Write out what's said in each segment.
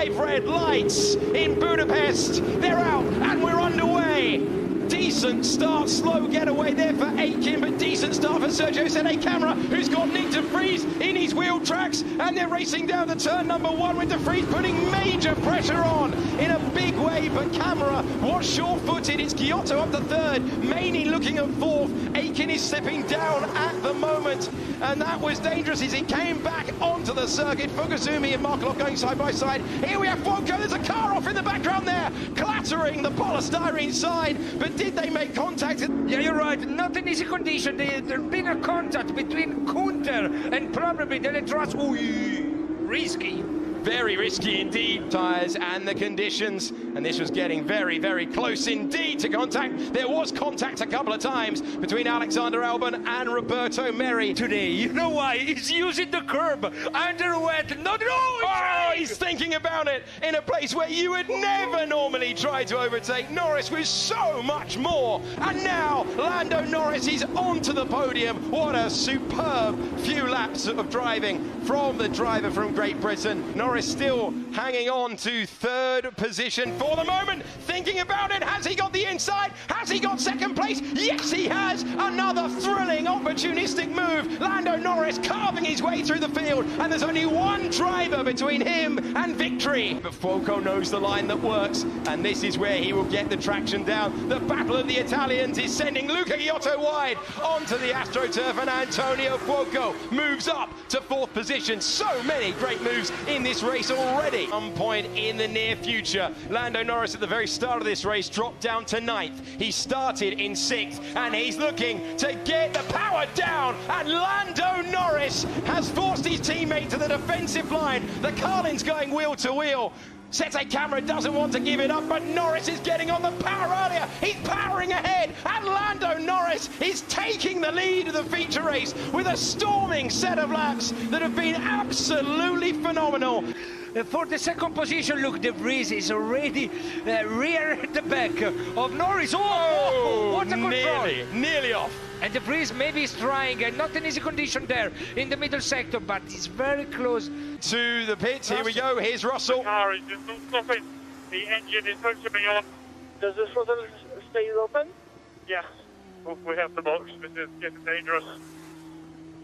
5 red lights in Budapest. They're out and we're underway. Decent start, slow getaway there for Aiken, but decent start for Sergio Sede Camera, who's got Nick de Vries in his wheel tracks, and they're racing down the turn number 1 with de Vries putting major pressure on in a big way, but Camera was sure-footed. It's Giotto up to 3rd, Maney looking at 4th, Aiken is slipping down at the moment, and that was dangerous as he came back onto the circuit. Fukuzumi and Markelov going side by side. Here we have Fuoco, there's a car off in the background there, clattering the polystyrene side, but did they make contact? Yeah, you're right. Not an easy condition. There's been a contact between Kunter and probably Deletras. Ooh, risky. Very risky indeed. Tyres and the conditions, and this was getting very, very close indeed to contact. There was contact a couple of times between Alexander Albon and Roberto Merri Today, you know why? He's using the curb under wet. He's thinking about it in a place where you would never normally try to overtake Norris with so much more. And now Lando Norris is onto the podium. What a superb few laps of driving from the driver from Great Britain. Norris still hanging on to 3rd position for the moment. Thinking about it, has he got the inside? Has he got 2nd place? Yes, he has. Another thrilling, opportunistic move. Lando Norris carving his way through the field, and there's only one driver between him and victory. But Fuoco knows the line that works, and this is where he will get the traction down. The battle of the Italians is sending Luca Giotto wide onto the AstroTurf, and Antonio Fuoco moves up to 4th position. So many great moves in this race already. Some point in the near future. Lando Norris at the very start of this race dropped down to 9th. He started in 6th, and he's looking to get the power down, and Lando Norris has forced his teammate to the defensive line. The Carlin's going wheel to wheel. Sete Camera doesn't want to give it up, but Norris is getting on the power earlier. He's powering ahead, and Lando Norris is taking the lead of the feature race with a storming set of laps that have been absolutely phenomenal. For the 2nd position, look, de Vries is already rear at the back of Norris. Oh, what a control! Nearly off. And de Vries maybe is trying, and not an easy condition there in the middle sector, but he's very close to the pits. Here we go. Here's Russell. The car is just not stopping. The engine is supposed to be on. Does this throttle stay open? Yes. Well, we have the box. This is getting dangerous.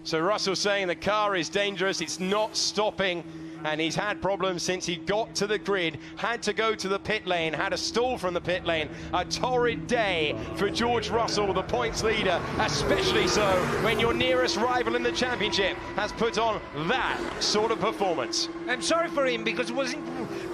So Russell's saying the car is dangerous. It's not stopping. And he's had problems since he got to the grid, had to go to the pit lane, had a stall from the pit lane. A torrid day for George Russell, the points leader, especially so when your nearest rival in the championship has put on that sort of performance. I'm sorry for him, because it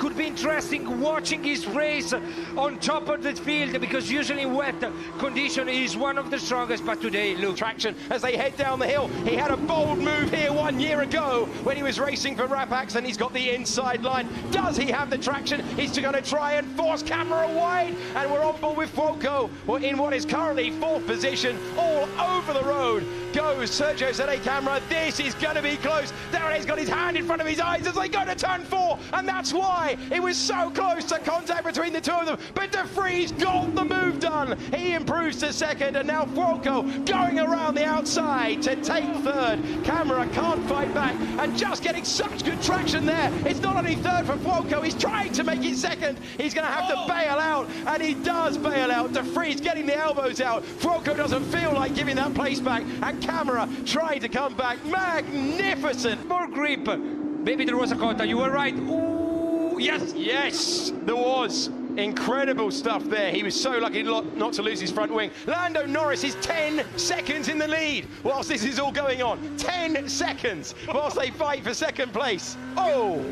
could be interesting watching his race on top of the field, because usually wet condition is one of the strongest, but today, look. Traction as they head down the hill. He had a bold move here 1 year ago when he was racing for Rapax, and he's got the inside line. Does he have the traction? He's going to try and force Camera wide, and we're on board with Fuoco. We're in what is currently 4th position. All over the road goes Sergio Sede Camera. This is going to be close. There he's got his hand in front of his eyes as they go to turn 4, and that's why it was so close to contact between the two of them. But de Vries got the move done. He improves to 2nd, and now Fuoco going around the outside to take 3rd. Camera can't fight back, and just getting such good traction there. It's not only 3rd for Fuoco, he's trying to make it 2nd. He's going to have to bail out, and he does bail out. De Vries getting the elbows out. Fuoco doesn't feel like giving that place back, and Camera trying to come back. Magnificent. More grip. Maybe there was a contact. You were right. Ooh, yes. Yes, there was. Incredible stuff there. He was so lucky not to lose his front wing. Lando Norris is 10 seconds in the lead whilst this is all going on. 10 seconds whilst they fight for 2nd place. Oh,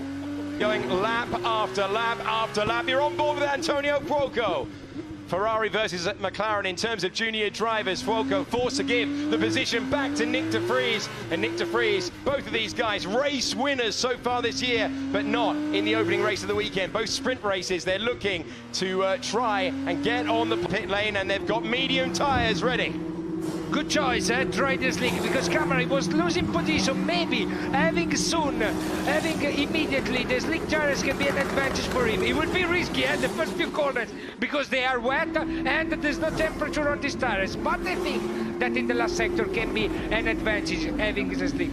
going lap after lap after lap. You're on board with Antonio Fuoco. Ferrari versus McLaren in terms of junior drivers. Fuoco forced to give the position back to Nick de Vries. And Nick de Vries, both of these guys, race winners so far this year, but not in the opening race of the weekend. Both sprint races, they're looking to try and get on the pit lane, and they've got medium tyres ready. Good choice, try the slick, because Camera was losing position. Maybe having immediately the slick tires can be an advantage for him. It would be risky the first few corners because they are wet and there's no temperature on these tires. But I think that in the last sector can be an advantage having the slick.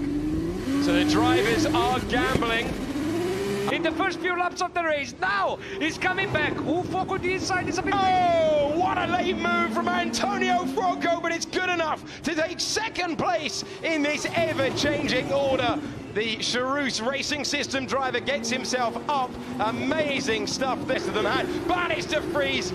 So the drivers are gambling. in the first few laps of the race. Now he's coming back. Fuoco the inside is a bit... Oh, what a late move from Antonio Fuoco, but it's good enough to take second place in this ever-changing order. The Charus Racing System driver gets himself up. Amazing stuff better than that. But it's De Vries.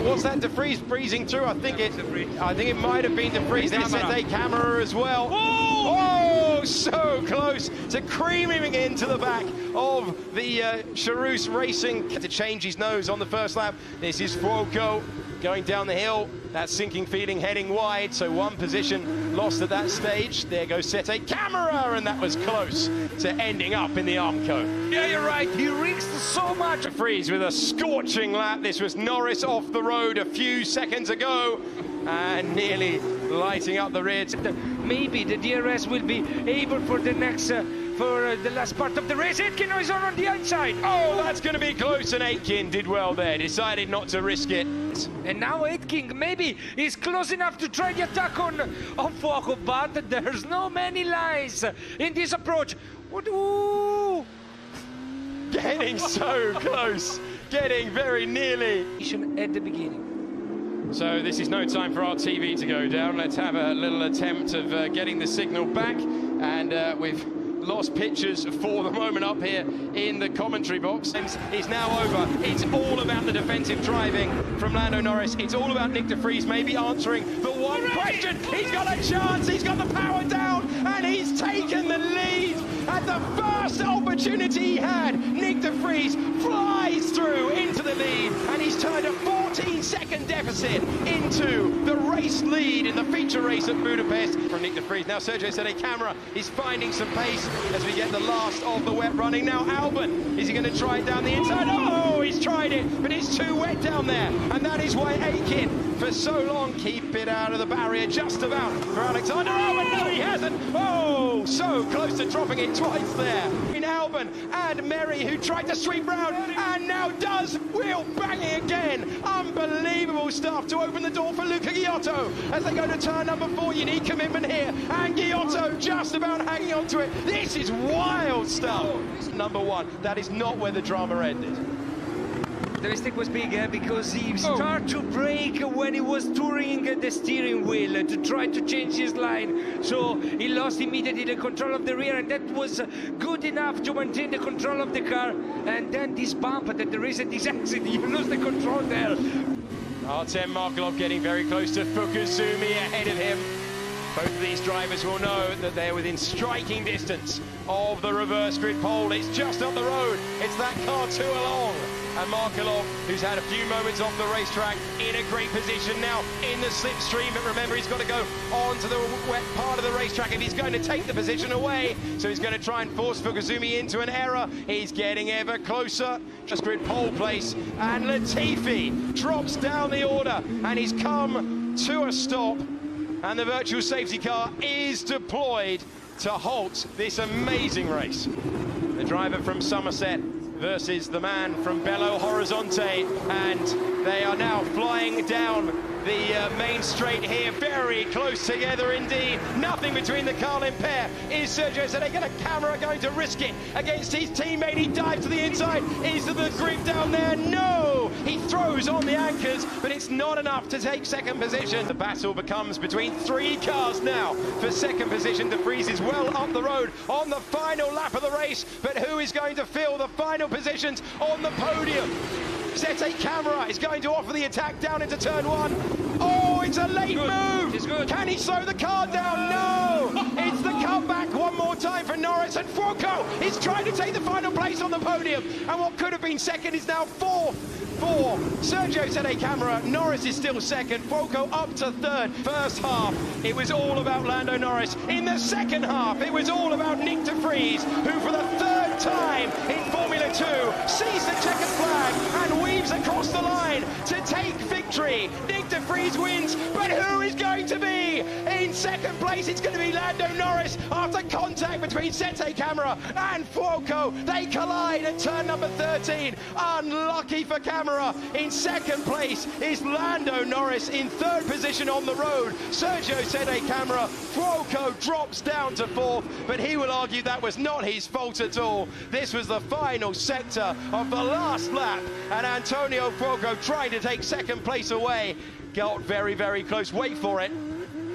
What's that? De Vries breezing through. I think it might have been De Vries. There's a camera as well. Oh, so close to creaming into the back of the Charus Racing. To change his nose on the first lap. This is Fuoco going down the hill. That sinking feeling heading wide, so one position lost at that stage. There goes Sete Camera, and that was close to ending up in the Armco. Yeah, you're right. He risked so much. De Vries with a scorching lap. This was Norris off the road a few seconds ago and nearly lighting up the rear. Maybe the DRS will be able for the next for the last part of the race. Aitken is on the outside. Oh, that's going to be close, and Aitken did well there. Decided not to risk it. And now Aitken maybe is close enough to try the attack on Fuoco, but there's no many lines in this approach. Ooh. Getting so close, getting very nearly. At the beginning. So this is no time for our TV to go down. Let's have a little attempt of getting the signal back, and we've lost pictures for the moment up here in the commentary box. It's now over. It's all about the defensive driving from Lando Norris. It's all about Nick De Vries maybe answering the one question. He's got a chance. He's got the power down, and he's taken the lead at the first opportunity he had. Nick De Vries flies through into the lead, and he's turned a 14-second deficit into the race lead in the feature race at Budapest from Nick De Vries. Now Sergio Sete Camera is finding some pace as we get the last of the wet running. Now Albon, is he going to try it down the inside? Oh, he's tried it, but it's too wet down there, and that is why Aitken for so long keep it out of the barrier just about for Alexander. Oh, and no, he hasn't. Oh, so close to dropping it twice there. In Albon and Merry, who tried to sweep round and now does wheel banging again. Unbelievable stuff to open the door for Luca Giotto as they go to turn number 4. You need commitment here, and Giotto just about hanging on to it. This is wild stuff. Number 1, that is not where the drama ended. The mistake was big because he started to brake when he was touring the steering wheel to try to change his line. So he lost immediately the control of the rear, and that was good enough to maintain the control of the car. And then this bump that there is at this exit, you lose the control there. Artem Markelov getting very close to Fukuzumi ahead of him. Both of these drivers will know that they're within striking distance of the reverse grid pole. It's just up the road. It's that car 2 along. And Markelov, who's had a few moments off the racetrack, in a great position now in the slipstream. But remember, he's got to go on to the wet part of the racetrack if he's going to take the position away. So he's going to try and force Fukuzumi into an error. He's getting ever closer. Just grid pole place. And Latifi drops down the order, and he's come to a stop. And the virtual safety car is deployed to halt this amazing race. The driver from Somerset versus the man from Belo Horizonte, and they are now flying down the main straight here, very close together indeed. Nothing between the Carlin pair. Is Sergio Sete Camera going to risk it against his teammate? He dives to the inside. Is there the grip down there? No! He throws on the anchors, but it's not enough to take second position. The battle becomes between 3 cars now for second position. De Vries is well up the road on the final lap of the race, but who is going to fill the final positions on the podium? Sete Camera is going to offer the attack down into turn 1. Oh, it's a late move. It's good. Can he slow the car down? No. It's the comeback one more time for Norris, and Fuoco is trying to take the final place on the podium. And what could have been second is now 4th for Sergio Sete Camera. Norris is still second. Fuoco up to 3rd. First half, it was all about Lando Norris. In the second half, it was all about Nick De Vries, who for the 3rd time in Formula 2 sees the checkered flag and weaves across the line to take victory. Nick de Vries wins, but who is going to be in second place? It's going to be Lando Norris after contact between Sete Camara and Fuoco. They collide at turn number 13. Unlucky for Camara. In second place is Lando Norris. In third position on the road, Sergio Sete Camara. Fuoco drops down to fourth, but he will argue that was not his fault at all. This was the final sector of the last lap, and Antonio Fuoco tried to take second place away. Got very, very close. Wait for it.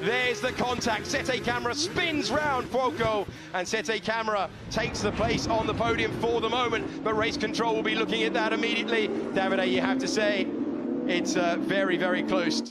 There's the contact. Sete Camara spins round Fuoco, and Sete Camara takes the place on the podium for the moment, but race control will be looking at that immediately. Davide, you have to say, it's very, very close.